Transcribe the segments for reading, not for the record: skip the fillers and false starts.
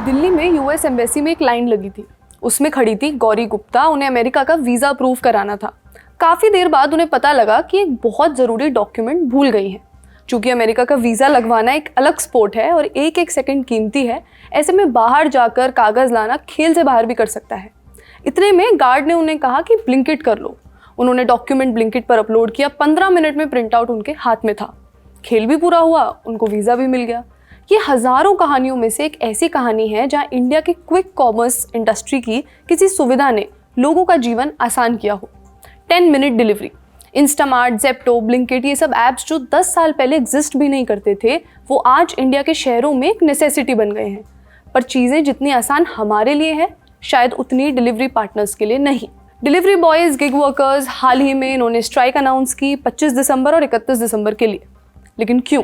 दिल्ली में US embassy में एक लाइन लगी थी। उसमें खड़ी थी गौरी गुप्ता। उन्हें अमेरिका का वीज़ा अप्रूव कराना था। काफ़ी देर बाद उन्हें पता लगा कि एक बहुत ज़रूरी डॉक्यूमेंट भूल गई हैं। चूँकि अमेरिका का वीज़ा लगवाना एक अलग स्पोर्ट है और एक एक सेकंड कीमती है, ऐसे में बाहर जाकर कागज़ लाना खेल से बाहर भी कर सकता है। इतने में गार्ड ने उन्हें कहा कि ब्लिंकिट कर लो। उन्होंने डॉक्यूमेंट ब्लिंकिट पर अपलोड किया। 15 मिनट में प्रिंट आउट उनके हाथ में था। खेल भी पूरा हुआ, उनको वीज़ा भी मिल गया। ये हज़ारों कहानियों में से एक ऐसी कहानी है जहां इंडिया के क्विक कॉमर्स इंडस्ट्री की किसी सुविधा ने लोगों का जीवन आसान किया हो। 10 minute delivery, Instamart, Zepto, Blinkit, ये सब ऐप्स जो 10 साल पहले एग्जिस्ट भी नहीं करते थे, वो आज इंडिया के शहरों में एक नेसेसिटी बन गए हैं। पर चीज़ें जितनी आसान हमारे लिए है, शायद उतनी डिलीवरी पार्टनर्स के लिए नहीं। डिलीवरी बॉयज़, गिग वर्कर्स, हाल ही में इन्होंने स्ट्राइक अनाउंस की 25 दिसंबर और 31 दिसंबर के लिए। लेकिन क्यों?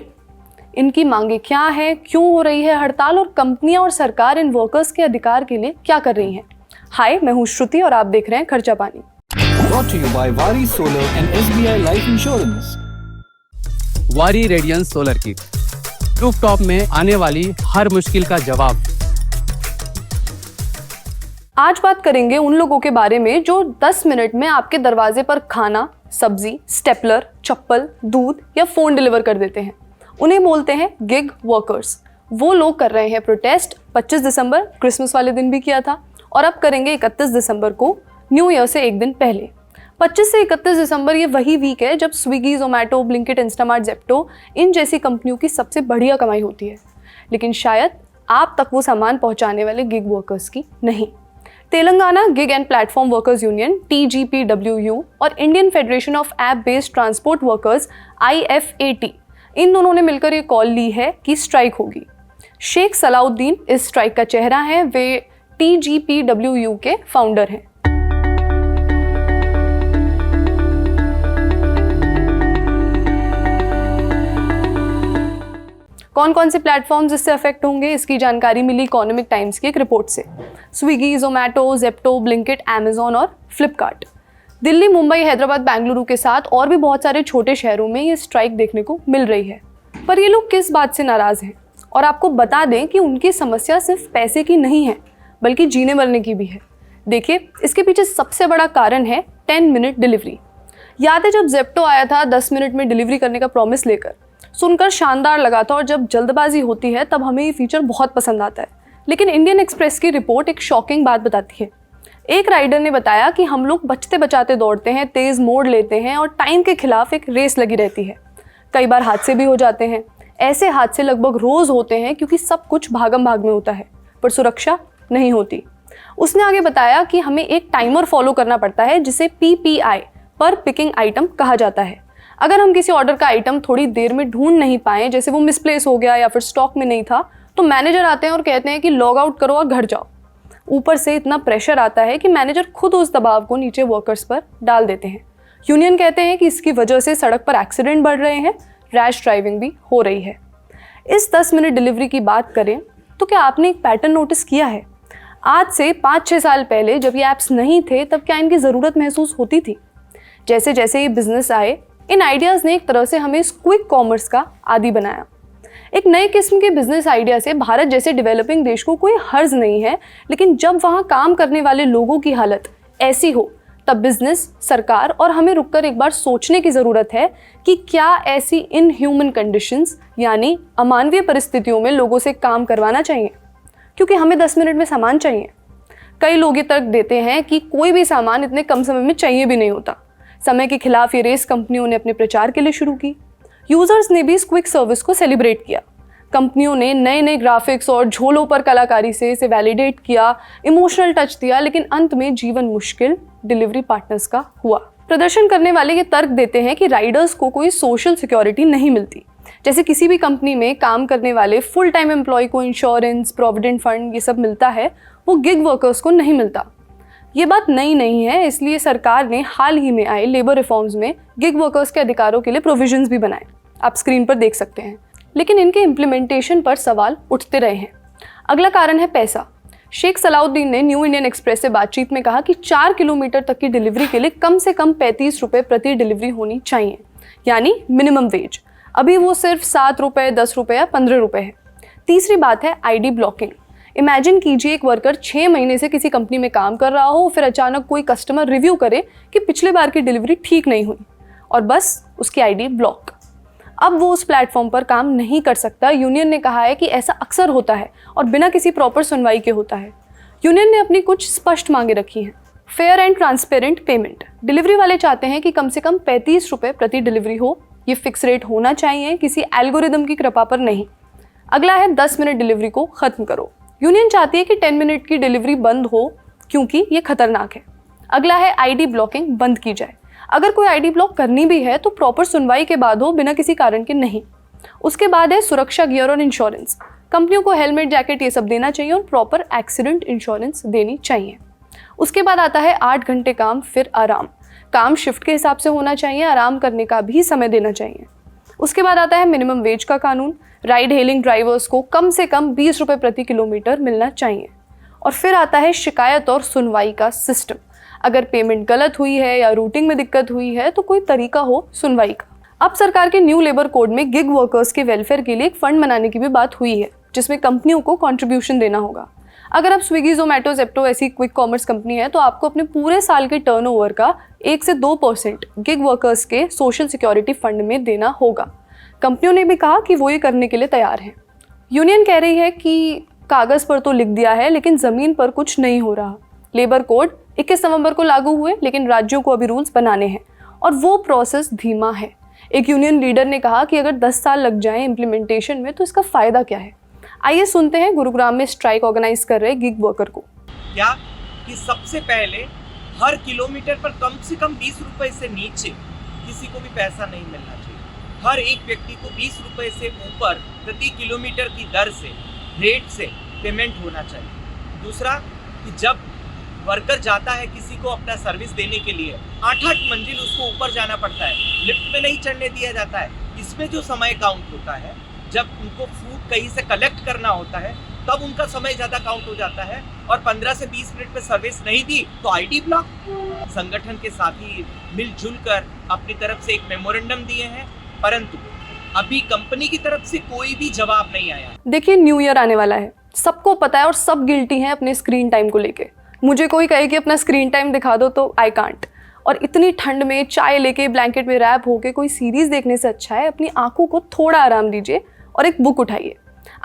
इनकी मांगे क्या है? क्यों हो रही है हड़ताल? और कंपनियां और सरकार इन वर्कर्स के अधिकार के लिए क्या कर रही हैं? हाय, मैं हूं श्रुति और आप देख रहे हैं खर्चा पानी। Brought to you by Wari Solar and SBI Life Insurance. वारी रेडियंस सोलर किट, रूफटॉप में आने वाली हर मुश्किल का जवाब। आज बात करेंगे उन लोगों के बारे में जो 10 मिनट में आपके दरवाजे पर खाना, सब्जी, स्टेपलर, चप्पल, दूध या फोन डिलीवर कर देते हैं। उन्हें बोलते हैं गिग वर्कर्स। वो लोग कर रहे हैं प्रोटेस्ट। 25 दिसंबर क्रिसमस वाले दिन भी किया था और अब करेंगे 31 दिसंबर को, न्यू ईयर से एक दिन पहले। 25 से 31 दिसंबर ये वही वीक है जब स्विगी, जोमेटो, ब्लिंकिट, इंस्टामार्ट, ज़ेप्टो इन जैसी कंपनियों की सबसे बढ़िया कमाई होती है। लेकिन शायद आप तक वो सामान पहुंचाने वाले गिग वर्कर्स की नहीं। Telangana gig and platform workers union TGPWU और Indian federation of app based transport workers IFAT, इन दोनों ने मिलकर ये कॉल ली है कि स्ट्राइक होगी। शेख सलाउद्दीन इस स्ट्राइक का चेहरा है। वे TGPWU के फाउंडर हैं। कौन कौन से प्लेटफॉर्म्स इससे अफेक्ट होंगे, इसकी जानकारी मिली इकोनॉमिक टाइम्स की एक रिपोर्ट से। Swiggy, Zomato, Zepto, Blinkit, Amazon और फ्लिपकार्ट। दिल्ली, मुंबई, हैदराबाद, बेंगलुरु के साथ और भी बहुत सारे छोटे शहरों में ये स्ट्राइक देखने को मिल रही है। पर ये लोग किस बात से नाराज़ हैं? और आपको बता दें कि उनकी समस्या सिर्फ पैसे की नहीं है, बल्कि जीने मरने की भी है। देखिए, इसके पीछे सबसे बड़ा कारण है 10 मिनट डिलीवरी। याद है जब ज़ेप्टो आया था 10 मिनट में डिलीवरी करने का प्रॉमिस लेकर? सुनकर शानदार लगा था और जब जल्दबाजी होती है तब हमें ये फीचर बहुत पसंद आता है। लेकिन इंडियन एक्सप्रेस की रिपोर्ट एक शॉकिंग बात बताती है। एक राइडर ने बताया कि हम लोग बचते बचाते दौड़ते हैं, तेज़ मोड़ लेते हैं और टाइम के खिलाफ एक रेस लगी रहती है। कई बार हादसे भी हो जाते हैं। ऐसे हादसे लगभग रोज़ होते हैं क्योंकि सब कुछ भागम भाग में होता है, पर सुरक्षा नहीं होती। उसने आगे बताया कि हमें एक टाइमर फॉलो करना पड़ता है जिसे PPI, पर पिकिंग आइटम, कहा जाता है। अगर हम किसी ऑर्डर का आइटम थोड़ी देर में ढूंढ नहीं पाए, जैसे वो मिसप्लेस हो गया या फिर स्टॉक में नहीं था, तो मैनेजर आते हैं और कहते हैं कि लॉग आउट करो और घर जाओ। ऊपर से इतना प्रेशर आता है कि मैनेजर खुद उस दबाव को नीचे वर्कर्स पर डाल देते हैं। यूनियन कहते हैं कि इसकी वजह से सड़क पर एक्सीडेंट बढ़ रहे हैं, रैश ड्राइविंग भी हो रही है। इस 10 मिनट डिलीवरी की बात करें तो क्या आपने एक पैटर्न नोटिस किया है? आज से 5-6 साल पहले जब ये ऐप्स नहीं थे, तब क्या इनकी ज़रूरत महसूस होती थी? जैसे जैसे ये बिजनेस आए, इन आइडियाज़ ने एक तरह से हमें इस क्विक कॉमर्स का आदी बनाया। एक नए किस्म के बिजनेस आइडिया से भारत जैसे डेवलपिंग देश को कोई हर्ज नहीं है, लेकिन जब वहाँ काम करने वाले लोगों की हालत ऐसी हो, तब बिजनेस, सरकार और हमें रुककर एक बार सोचने की ज़रूरत है कि क्या ऐसी इनह्यूमन कंडीशंस, यानी अमानवीय परिस्थितियों में लोगों से काम करवाना चाहिए, क्योंकि हमें 10 मिनट में सामान चाहिए। कई लोग ये तर्क देते हैं कि कोई भी सामान इतने कम समय में चाहिए भी नहीं होता। समय के खिलाफ ये रेस कंपनियों ने अपने प्रचार के लिए शुरू की। यूजर्स ने भी इस क्विक सर्विस को सेलिब्रेट किया। कंपनियों ने नए नए ग्राफिक्स और झोलों पर कलाकारी से इसे वैलिडेट किया, इमोशनल टच दिया, लेकिन अंत में जीवन मुश्किल डिलीवरी पार्टनर्स का हुआ। प्रदर्शन करने वाले ये तर्क देते हैं कि राइडर्स को कोई सोशल सिक्योरिटी नहीं मिलती। जैसे किसी भी कंपनी में काम करने वाले फुल टाइम एम्प्लॉय को इंश्योरेंस, प्रोविडेंट फंड, ये सब मिलता है, वो गिग वर्कर्स को नहीं मिलता। ये बात नई नहीं है, इसलिए सरकार ने हाल ही में आए लेबर रिफॉर्म्स में गिग वर्कर्स के अधिकारों के लिए प्रोविजंस भी बनाए। आप स्क्रीन पर देख सकते हैं। लेकिन इनके इम्प्लीमेंटेशन पर सवाल उठते रहे हैं। अगला कारण है पैसा। शेख सलाउद्दीन ने न्यू इंडियन एक्सप्रेस से बातचीत में कहा कि 4 किलोमीटर तक की डिलीवरी के लिए कम से कम 35 रुपये प्रति डिलीवरी होनी चाहिए, यानी मिनिमम वेज। अभी वो सिर्फ 7 रुपये, 10 रुपये या 15 रुपये है। तीसरी बात है ID ब्लॉकिंग। इमेजिन कीजिए एक वर्कर 6 महीने से किसी कंपनी में काम कर रहा हो, फिर अचानक कोई कस्टमर रिव्यू करे कि पिछले बार की डिलीवरी ठीक नहीं हुई और बस उसकी आईडी ब्लॉक। अब वो उस प्लेटफॉर्म पर काम नहीं कर सकता। यूनियन ने कहा है कि ऐसा अक्सर होता है और बिना किसी प्रॉपर सुनवाई के होता है। यूनियन ने अपनी कुछ स्पष्ट मांगे रखी हैं। Fair and transparent payment. Delivery वाले चाहते हैं कि कम से कम 35 रुपये प्रति डिलीवरी हो। ये फिक्स रेट होना चाहिए, किसी एल्गोरिदम की कृपा पर नहीं। अगला है 10 मिनट डिलीवरी को खत्म करो। यूनियन चाहती है कि 10 मिनट की डिलीवरी बंद हो क्योंकि ये खतरनाक है। अगला है आईडी ब्लॉकिंग बंद की जाए। अगर कोई आईडी ब्लॉक करनी भी है तो प्रॉपर सुनवाई के बाद हो, बिना किसी कारण के नहीं। उसके बाद है सुरक्षा गियर और इंश्योरेंस। कंपनियों को हेलमेट, जैकेट ये सब देना चाहिए और प्रॉपर एक्सीडेंट इंश्योरेंस देनी चाहिए। उसके बाद आता है 8 घंटे काम फिर आराम। काम शिफ्ट के हिसाब से होना चाहिए, आराम करने का भी समय देना चाहिए। उसके बाद आता है मिनिमम वेज का कानून। राइड हेलिंग ड्राइवर्स को कम से कम 20 रुपये प्रति किलोमीटर मिलना चाहिए। और फिर आता है शिकायत और सुनवाई का सिस्टम। अगर पेमेंट गलत हुई है या रूटिंग में दिक्कत हुई है तो कोई तरीका हो सुनवाई का। अब सरकार के न्यू लेबर कोड में गिग वर्कर्स के वेलफेयर के लिए एक फंड बनाने की भी बात हुई है, जिसमें कंपनियों को कंट्रीब्यूशन देना होगा। अगर आप स्विगी, जोमेटो, जेप्टो ऐसी क्विक कॉमर्स कंपनी है तो आपको अपने पूरे साल के टर्नओवर का 1 से 2% गिग वर्कर्स के सोशल सिक्योरिटी फंड में देना होगा। कंपनियों ने भी कहा कि वो ये करने के लिए तैयार हैं। यूनियन कह रही है कि कागज़ पर तो लिख दिया है लेकिन ज़मीन पर कुछ नहीं हो रहा। लेबर कोड 21 नवंबर को लागू हुए, लेकिन राज्यों को अभी रूल्स बनाने हैं और वो प्रोसेस धीमा है। एक यूनियन लीडर ने कहा कि अगर 10 साल लग जाएं इम्प्लीमेंटेशन में तो इसका फ़ायदा क्या है। आइए सुनते हैं गुरुग्राम में स्ट्राइक ऑर्गेनाइज कर रहे गिग वर्कर को। क्या कि सबसे पहले हर किलोमीटर पर कम से कम 20 रुपए से नीचे किसी को भी पैसा नहीं मिलना चाहिए। हर एक व्यक्ति को 20 रुपए से ऊपर प्रति किलोमीटर की दर से, रेट से पेमेंट होना चाहिए। दूसरा कि जब वर्कर जाता है किसी को अपना सर्विस देने के लिए, 8-8 मंजिल उसको ऊपर जाना पड़ता है, लिफ्ट में नहीं चढ़ने दिया जाता है। इसमें जो समय काउंट होता है, जब उनको फूड कहीं से कलेक्ट करना होता है तब उनका समय ज़्यादा काउंट हो जाता है और 15 से 20 मिनट में सर्विस नहीं दी तो आईडी ब्लॉक। संगठन के साथी मिलजुल कर अपनी तरफ से एक मेमोरेंडम दिए हैं, परंतु अभी कंपनी की तरफ से कोई भी जवाब नहीं आया। देखिए, न्यू ईयर आने वाला है, सबको पता है और सब गिल्टी हैं अपने स्क्रीन टाइम को लेके। मुझे कोई कहे कि अपना स्क्रीन टाइम दिखा दो तो आई कांट। और इतनी ठंड में चाय लेके ब्लैंकेट में रैप होके कोई सीरीज़ देखने से अच्छा है अपनी आंखों को थोड़ा आराम दीजिए और एक बुक उठाइए।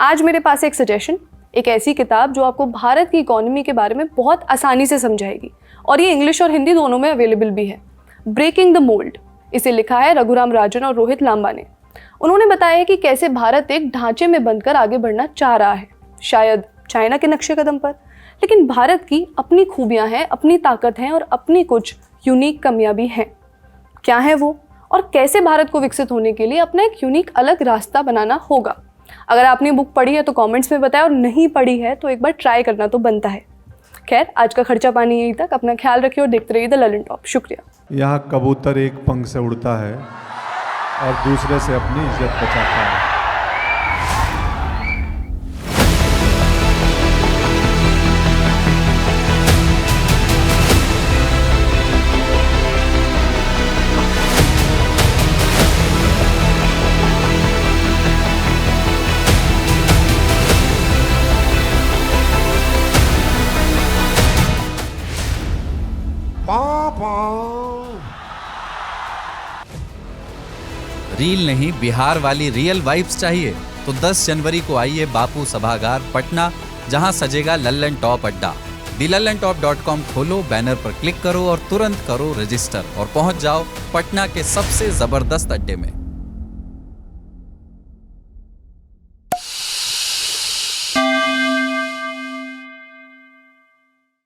आज मेरे पास एक सजेशन, एक ऐसी किताब जो आपको भारत की इकोनॉमी के बारे में बहुत आसानी से समझाएगी और ये इंग्लिश और हिंदी दोनों में अवेलेबल भी है। ब्रेकिंग द मोल्ड, इसे लिखा है रघुराम राजन और रोहित लांबा ने। उन्होंने बताया है कि कैसे भारत एक ढांचे में बनकर आगे बढ़ना चाह रहा है, शायद चाइना के नक्शे कदम पर, लेकिन भारत की अपनी खूबियां हैं, अपनी ताकत हैं और अपनी कुछ यूनिक कमियां भी हैं। क्या है वो और कैसे भारत को विकसित होने के लिए अपना एक यूनिक अलग रास्ता बनाना होगा। अगर आपने बुक पढ़ी है तो कमेंट्स में बताएं और नहीं पढ़ी है तो एक बार ट्राई करना तो बनता है। खैर, आज का खर्चा पानी यहीं तक। अपना ख्याल रखिए और देखते रहिए द ललन टॉप। शुक्रिया। यहाँ कबूतर एक पंख से उड़ता है और दूसरे से अपनी इज्जत बचाता है। रील नहीं, बिहार वाली रियल वाइब्स चाहिए तो 10 जनवरी को आइए बापू सभागार पटना, जहां सजेगा लल्लन टॉप अड्डा। thelallanTop.com खोलो, बैनर पर क्लिक करो और तुरंत करो रजिस्टर और पहुंच जाओ पटना के सबसे जबरदस्त अड्डे में।